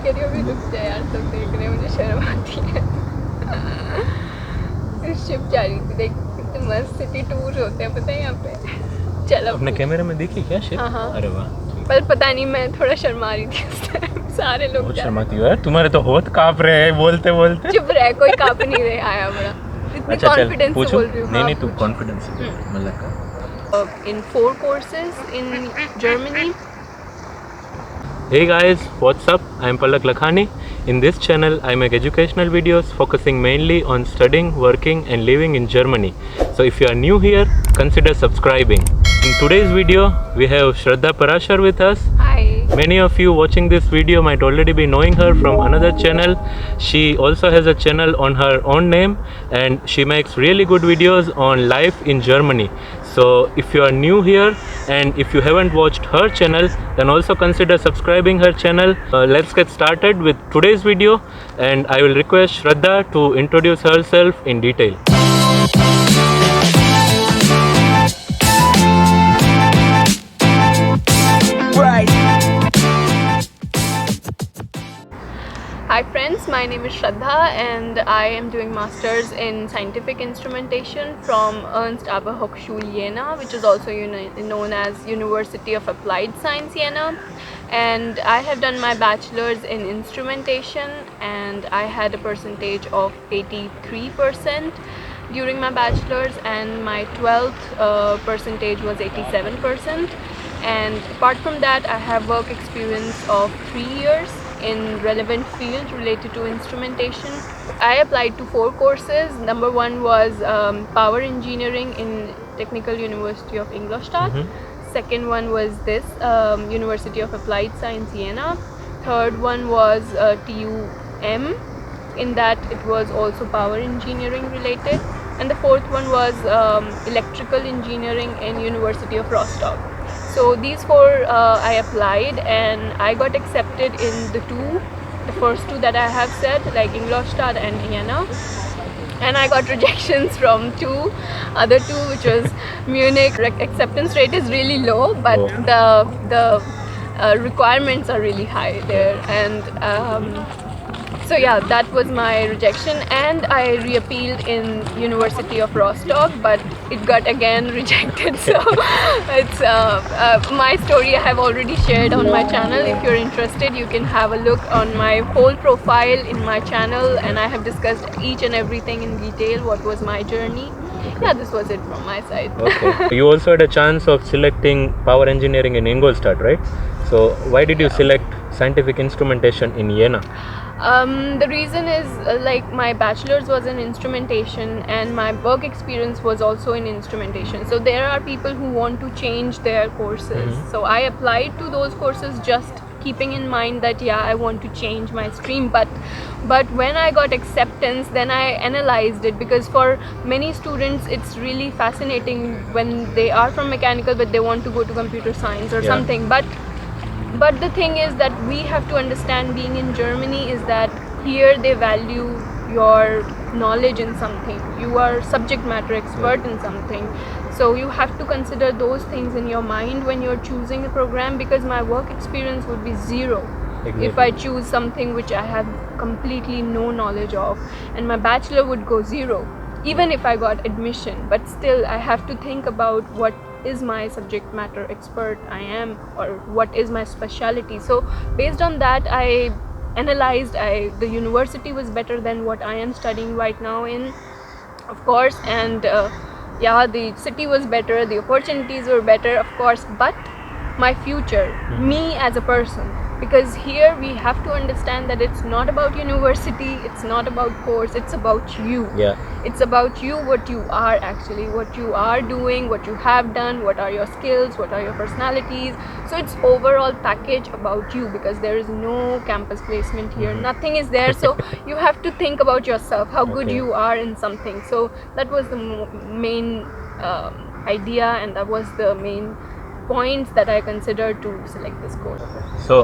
कह रही हूँ अभी रुक जाए यार, सब देख रहे हैं, मुझे शर्म आती है। शिप जा रही थी, देख कितने मस्त सिटी टूर होते हैं पता है यहाँ पे। चलो अपने कैमरे में दिखी क्या शिप? हाँ। अरे वाह, पर पता नहीं मैं थोड़ा शर्मा रही थी उस टाइम, सारे लोग बहुत जा रहे शर्माती हो यार, तुम्हारे तो होठ कांप रहे हैं बोलते बोलते। चुप रहे, कोई काँप नहीं रहे, आया बड़ा इतनी अच्छा चल कॉन्फिडेंस से पूछो। बोल रही हूँ। नहीं हाँ, नहीं, तू पूछ। कॉन्फिडेंस से मतलब का। In 4 courses in Germany. Hey guys, what's up? I'm Palak Lakhani. In this channel, I make educational videos focusing mainly on studying, working and living in Germany. So if you are new here, consider subscribing. In today's video, we have Shraddha Parashar with us. Hi. Many of you watching this video might already be knowing her from another channel. She also has a channel on her own name and she makes really good videos on life in Germany. So if you are new here and if you haven't watched her channel, then also consider subscribing her channel. Let's get started with today's video and I will request Shraddha to introduce herself in detail. Hi friends, my name is Shraddha and I am doing Masters in Scientific Instrumentation from Ernst Aber Hochschule Jena, which is also known as University of Applied Science Jena. And I have done my Bachelor's in Instrumentation and I had a percentage of 83% during my Bachelor's, and my 12th percentage was 87%. And apart from that, I have work experience of 3 years in relevant field related to instrumentation. I applied to 4 courses. Number 1 was power engineering in Technical University of Ingolstadt. Second one was this University of Applied Science Jena. Third one was TUM. In that it was also power engineering related. And the fourth one was electrical engineering in University of Rostock. So these 4 I applied and I got accepted in the first two that I have said, like Ingolstadt and Jena. And I got rejections from other two, which was Munich. Acceptance rate is really low, but the requirements are really high there. And so yeah, that was my rejection, and I reappealed in University of Rostock, but it got again rejected. So it's my story I have already shared on my channel. If you're interested, you can have a look on my whole profile in my channel, and I have discussed each and everything in detail, what was my journey. Yeah, this was it from my side. Okay. You also had a chance of selecting power engineering in Ingolstadt, right? So why did you select scientific instrumentation in Jena? The reason is like my bachelor's was in instrumentation and my work experience was also in instrumentation. So there are people who want to change their courses. So I applied to those courses just keeping in mind that yeah, I want to change my stream. But when I got acceptance, then I analyzed it, because for many students it's really fascinating when they are from mechanical but they want to go to computer science or something. But the thing is that we have to understand, being in Germany, is that here they value your knowledge in something. You are subject matter expert in something. So you have to consider those things in your mind when you're choosing a program, because my work experience would be zero if I choose something which I have completely no knowledge of, and my bachelor would go zero even if I got admission. But still I have to think about what is my subject matter expert I am, or what is my specialty. So based on that I analyzed the university was better than what I am studying right now in, of course, and yeah, the city was better, the opportunities were better, of course, but my future, me as a person, because here we have to understand that it's not about university, it's not about course, it's about you. It's about you, what you are actually, what you are doing, what you have done, what are your skills, what are your personalities. So it's overall package about you, because there is no campus placement here, nothing is there. So you have to think about yourself, how good you are in something. So that was the main idea, and that was the main points that I considered to select this course. So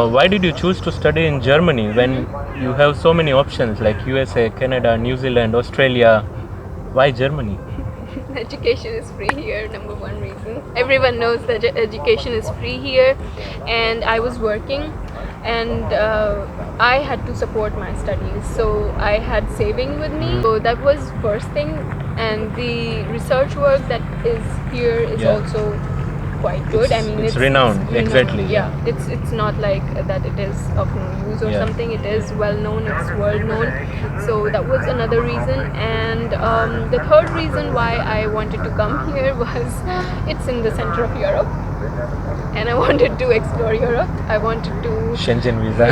why did you choose to study in Germany when you have so many options like USA, Canada, New Zealand, Australia? Why Germany? Education is free here, number one reason. Everyone knows that education is free here, and I was working, and I had to support my studies, so I had saving with me. So that was first thing, and the research work that is here is Yeah. also quite good. I mean, it's renowned, exactly, Yeah, it's not like that it is of no use or Yeah. something. It is well known, it's world known. So that was another reason. And the third reason why I wanted to come here was it's in the center of Europe, and I wanted to explore Europe. I wanted to Schengen visa.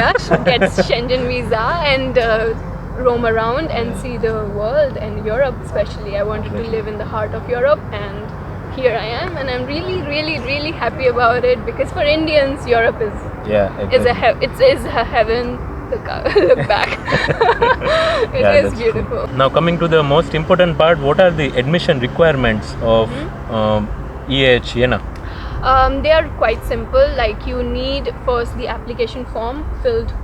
get Schengen visa and roam around and see the world, and Europe especially. I wanted to live in the heart of Europe, and here I am, and I'm really, really, really happy about it, because for Indians, Europe is Yeah, exactly. it is a heaven. Look back. It Yeah, is that's true. beautiful. Now coming to the most important part, what are the admission requirements of EAH Jena? They are quite simple. Like, you need first the application form,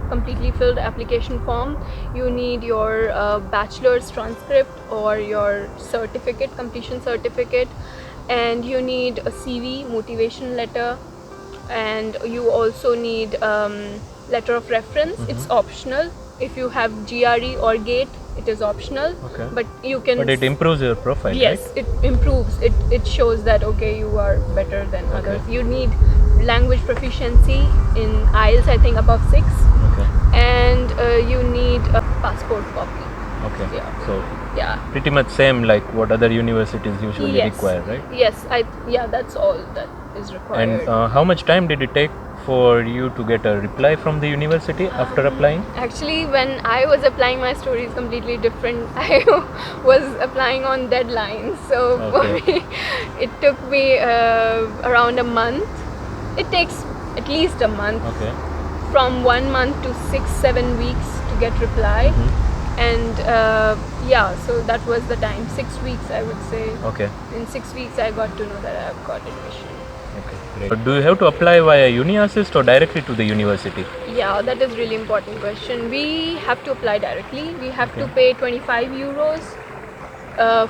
completely filled application form. You need your bachelor's transcript or your certificate, completion certificate, and you need a CV, motivation letter, and you also need letter of reference. It's optional. If you have GRE or GATE, it is optional. Okay. But you can. But it improves your profile, Yes, right? it improves. It shows that okay, you are better than others. You need language proficiency in IELTS, I think above 6, Okay. and you need a passport copy. Okay. Yeah. So Yeah. pretty much same like what other universities usually Yes. require, right? Yes. That's all that is required. And how much time did it take for you to get a reply from the university after applying? Actually, when I was applying, my story is completely different. I was applying on deadlines, so for Okay. me, it took me around a month. It takes at least a month, Okay. from 1 month to 6-7 weeks to get reply. And yeah, so that was the time. 6 weeks, I would say. Okay. In 6 weeks, I got to know that I've got admission. Okay. Great. Do you have to apply via UniAssist or directly to the university? Yeah, that is really important question. We have to apply directly. We have to pay 25 euros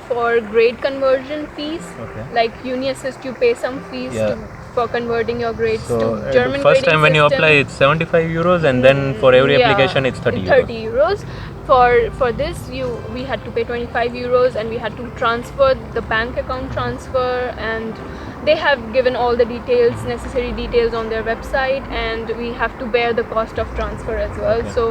for grade conversion fees. Okay. Like UniAssist, you pay some fees Yeah. for converting your grades So to German first grading time when you system. apply, it's 75 euros, and then for every Yeah, application it's 30 euros. 30 euros. For this, we had to pay 25 euros, and we had to transfer the bank account transfer, and they have given all the details, necessary details on their website, and we have to bear the cost of transfer as well. Okay. So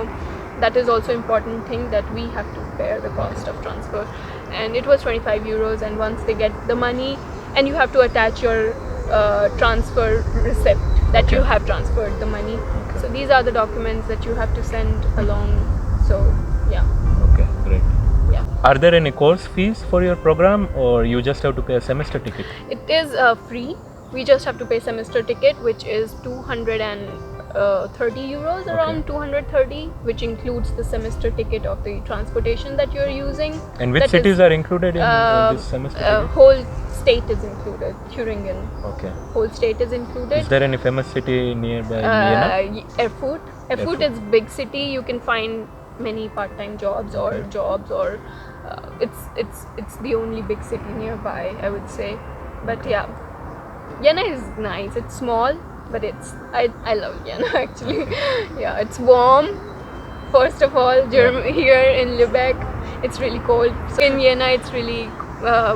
that is also important thing, that we have to bear the cost of transfer, and it was 25 euros. And once they get the money, and you have to attach your transfer receipt that you have transferred the money. So these are the documents that you have to send along. So yeah. Okay, great. Yeah. Are there any course fees for your program, or you just have to pay a semester ticket? It is free. We just have to pay semester ticket, which is 230 euros, around 230, which includes the semester ticket of the transportation that you're using. And which That cities is, are included in this semester ticket? whole state is included. Thuringen, Okay. whole state is included. Is there any famous city nearby Vienna? Erfurt. Erfurt is big city. You can find many part-time jobs or jobs, or it's the only big city nearby, I would say. But yeah, Vienna is nice. It's small, but I love Vienna actually. Yeah, it's warm. First of all, here in Lübeck, it's really cold. So in Vienna, it's really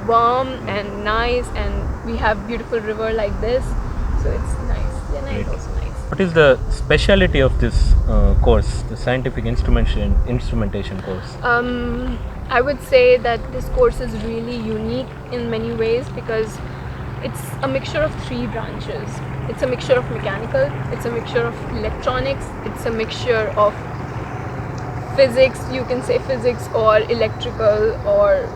warm and nice, and we have beautiful river like this, so it's nice. Vienna is also nice. What is the speciality of this course, the scientific instrumentation course? I would say that this course is really unique in many ways, because it's a mixture of 3 branches. It's a mixture of mechanical, it's a mixture of electronics, it's a mixture of physics, you can say physics, or electrical, or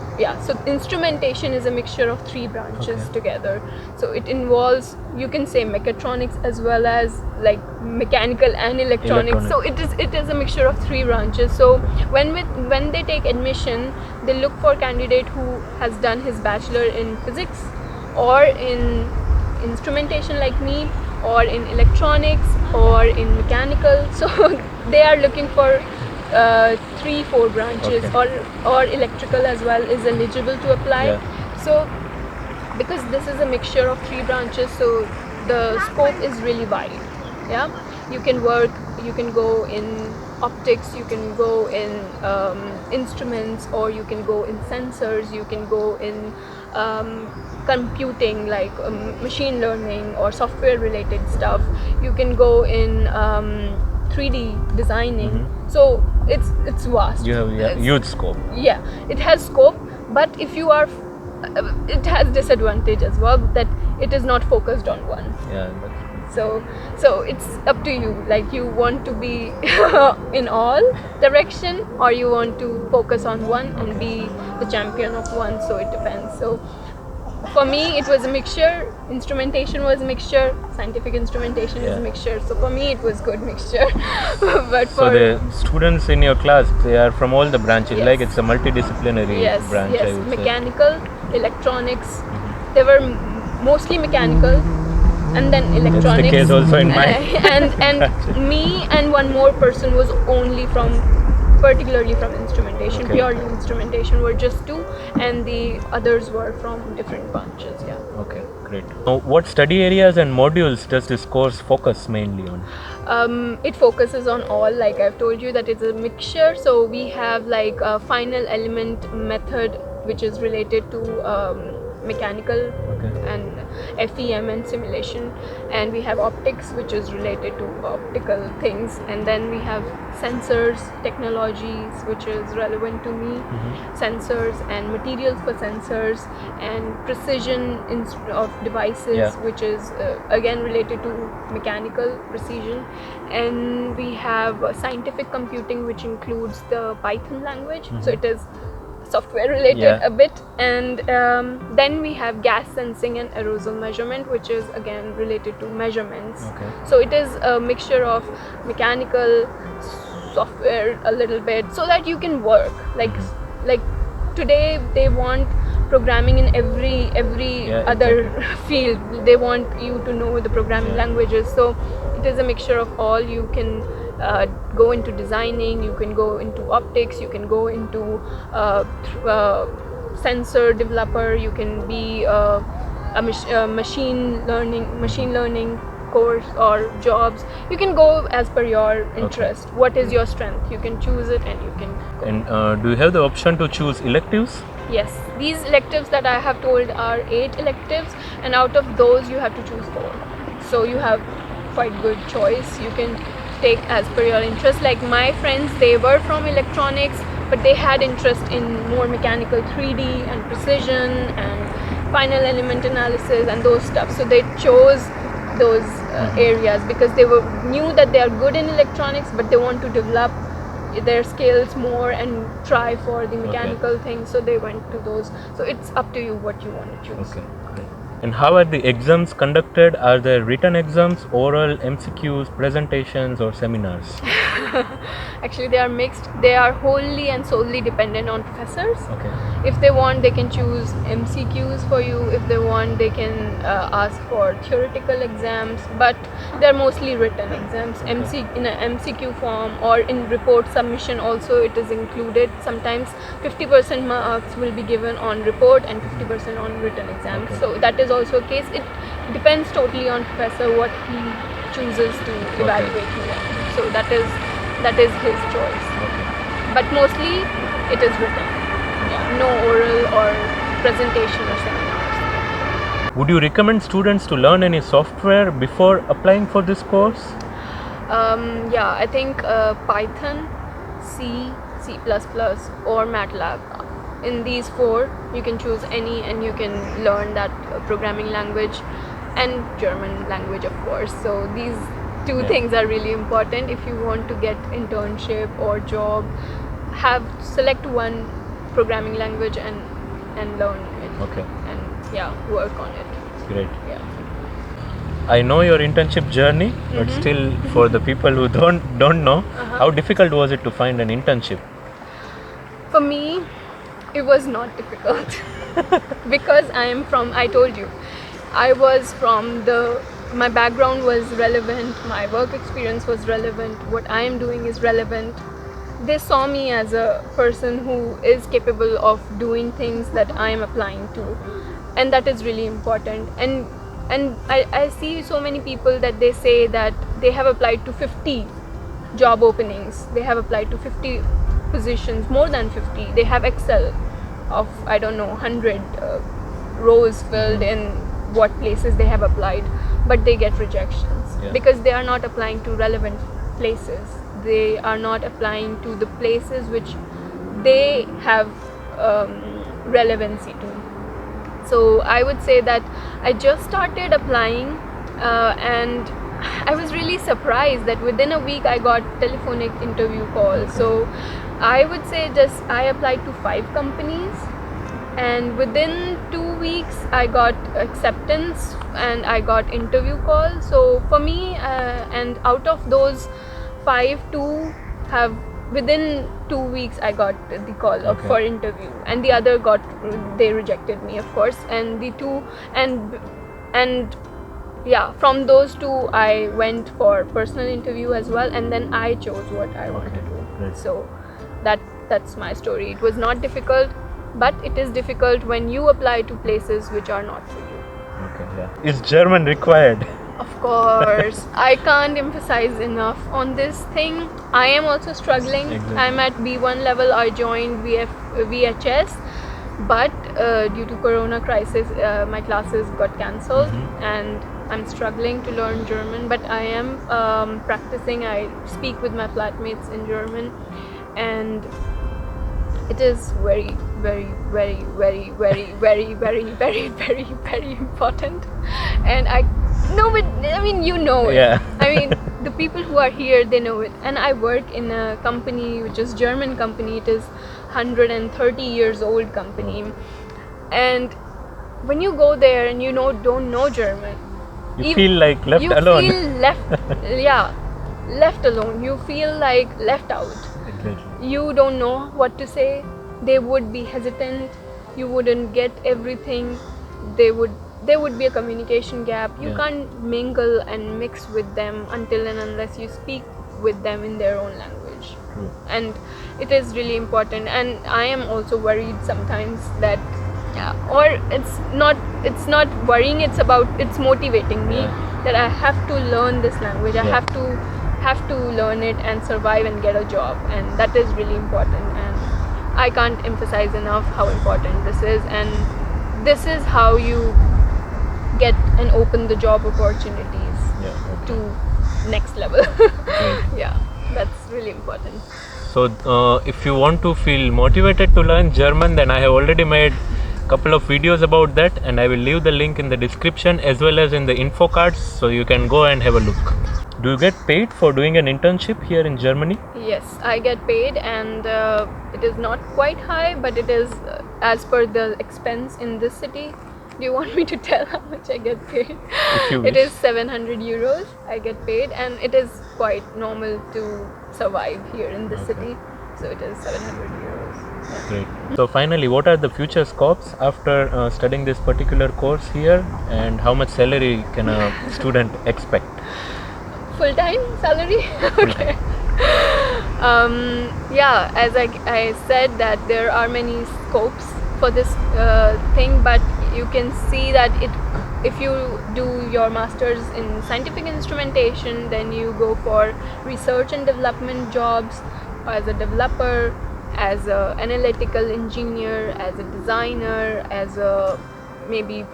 so instrumentation is a mixture of 3 branches together. So it involves, you can say, mechatronics as well as like mechanical and electronics. So it is a mixture of 3 branches. So when they take admission, they look for a candidate who has done his bachelor in physics, or in instrumentation like me, or in electronics, or in mechanical. So they are looking for 3-4 branches, or electrical as well is eligible to apply. So because this is a mixture of 3 branches, so the scope is really wide. Yeah, you can go in optics, you can go in instruments, or you can go in sensors, you can go in computing, like machine learning or software related stuff, you can go in 3D designing. So it's vast. You have huge scope. Yeah, it has scope, but if you are it has disadvantage as well, that it is not focused on one. Yeah. So it's up to you, like you want to be in all direction, or you want to focus on one and be the champion of one. So it depends. So for me it was a mixture, instrumentation was a mixture, scientific instrumentation is a mixture, so for me it was good mixture. But so the students in your class, they are from all the branches. Yes. Like it's a multidisciplinary branch. Yes, I would mechanical, electronics, they were mostly mechanical, and then electronics. That's the case also in my and me and one more person was only particularly from instrumentation. Okay. Purely instrumentation were just 2, and the others were from different branches. Yeah. Okay, great. So what study areas and modules does this course focus mainly on? It focuses on all, like I've told you, that it's a mixture. So we have like a final element method, which is related to mechanical and FEM and simulation, and we have optics, which is related to optical things, and then we have sensors technologies, which is relevant to me, sensors and materials for sensors, and precision of devices, which is again related to mechanical precision, and we have scientific computing, which includes the Python language, so it is software related a bit, and then we have gas sensing and aerosol measurement, which is again related to measurements. So it is a mixture of mechanical, software a little bit, so that you can work like today they want programming in every other field. They want you to know the programming languages, so it is a mixture of all. You can go into designing, you can go into optics, you can go into sensor developer, you can be a machine learning course or jobs. You can go as per your interest. What is your strength? You can choose it, and you can go. And do you have the option to choose electives? Yes, these electives that I have told are 8 electives, and out of those you have to choose 4. So you have quite good choice. You can take as per your interest. Like my friends, they were from electronics, but they had interest in more mechanical 3D and precision and final element analysis and those stuff. So they chose those areas because they knew that they are good in electronics, but they want to develop their skills more and try for the mechanical things. So they went to those. So it's up to you what you want to choose. Okay, great. And how are the exams conducted? Are there written exams, oral, MCQs, presentations, or seminars? Actually, they are mixed. They are wholly and solely dependent on professors. Okay. If they want, they can choose MCQs for you. If they want, they can ask for theoretical exams, but they're mostly written exams. In an MCQ form or in report submission also it is included. Sometimes 50% marks will be given on report and 50% on written exams. So that is also a case. It depends totally on professor what he chooses to evaluate you on. So that is his choice. But mostly it is written. No oral or presentation or seminars. Would you recommend students to learn any software before applying for this course? I think Python, C, C++ or MATLAB. In these 4 you can choose any, and you can learn that programming language, and German language of course. So these 2 things are really important. If you want to get internship or job, select one programming language and learn it. And work on it. Great. I know your internship journey, but still for the people who don't know, how difficult was it to find an internship? For me, it was not difficult because I told you, my background was relevant, my work experience was relevant, what I am doing is relevant. they saw me as a person who is capable of doing things that I am applying to, and that is really important. And I see so many people that they say that they have applied to 50 job openings, they have applied to 50 positions, more than 50. They have Excel of, I don't know, 100 rows filled in what places they have applied, but they get rejections because they are not applying to relevant places. They are not applying to the places which they have relevancy to. So I would say that I just started applying, and I was really surprised that within a week I got telephonic interview calls. So I would say just I applied to 5 companies, and within 2 weeks I got acceptance and I got interview calls. So for me, and out of those 5, 2 have, within 2 weeks I got the call for interview, and the other they rejected me, of course. And the 2 and yeah, from those 2 I went for personal interview as well, and then I chose what I want to do. Right. So that's my story. It was not difficult, but it is difficult when you apply to places which are not for you. Okay, yeah. Is German required? Of course, I can't emphasize enough on this thing. I am also struggling. Exactly. I'm at B1 level. I joined VHS, but due to Corona crisis, my classes got cancelled, and I'm struggling to learn German. But I am practicing. I speak with my flatmates in German, and it is very, very, very, very, very, very, very, very, very, very important. And I know it. I mean, you know it. Yeah. I mean, the people who are here, they know it. And I work in a company which is German company. It is 130 years old company. And when you go there and don't know German, You feel like left alone. You feel left alone. You feel like left out. Exactly. You don't know what to say. They would be hesitant. You wouldn't get everything. There would be a communication gap. You can't mingle and mix with them until and unless you speak with them in their own language. True. And it is really important. And I am also worried sometimes that, or it's not worrying. It's motivating me that I have to learn this language. I have to learn it and survive and get a job, and that is really important. And I can't emphasize enough how important this is, and this is how you get and open the job opportunities to next level. Yeah, that's really important. So if you want to feel motivated to learn German, then I have already made a couple of videos about that, and I will leave the link in the description as well as in the info cards, so you can go and have a look. Do you get paid for doing an internship here in Germany? Yes, I get paid, and it is not quite high, but it is as per the expense in this city. Do you want me to tell how much I get paid? If you It wish. is 700 euros I get paid, and it is quite normal to survive here in this city. So it is 700 euros. Yeah. Great. So finally, what are the future scopes after studying this particular course here, and how much salary can a student expect? Full-time salary? Okay. Yeah, as I said that there are many scopes for this thing, but you can see that if you do your masters in scientific instrumentation, then you go for research and development jobs as a developer, as an analytical engineer, as a designer, as a maybe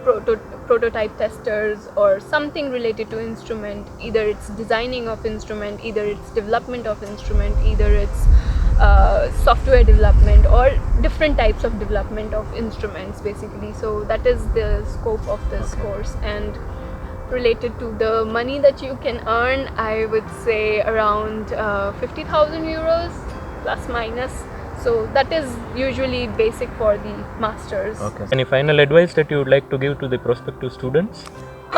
prototype testers, or something related to instrument. Either it's designing of instrument, either it's development of instrument, either it's software development, or different types of development of instruments basically. So that is the scope of this course. And related to the money that you can earn, I would say around 50,000 euros plus minus. So that is usually basic for the masters. Okay. Any final advice that you would like to give to the prospective students?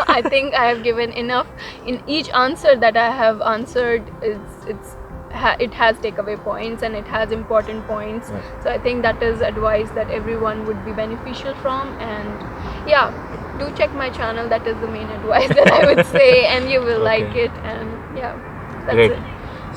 I think I have given enough. In each answer that I have answered, it has takeaway points and it has important points. So I think that is advice that everyone would be beneficial from. And yeah, do check my channel. That is the main advice that I would say, and you will like it. And yeah, that's Great. it.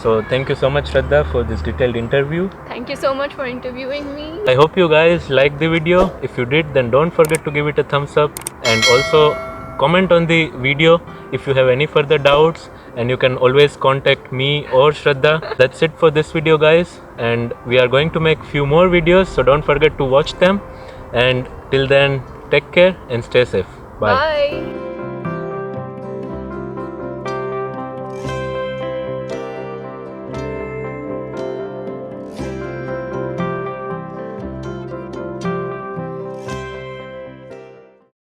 So thank you so much, Shraddha, for this detailed interview. Thank you so much for interviewing me. I hope you guys liked the video. If you did, then don't forget to give it a thumbs up, and also comment on the video if you have any further doubts, and you can always contact me or Shraddha. That's it for this video, guys, and we are going to make few more videos, so don't forget to watch them. And till then, take care and stay safe. Bye. Bye.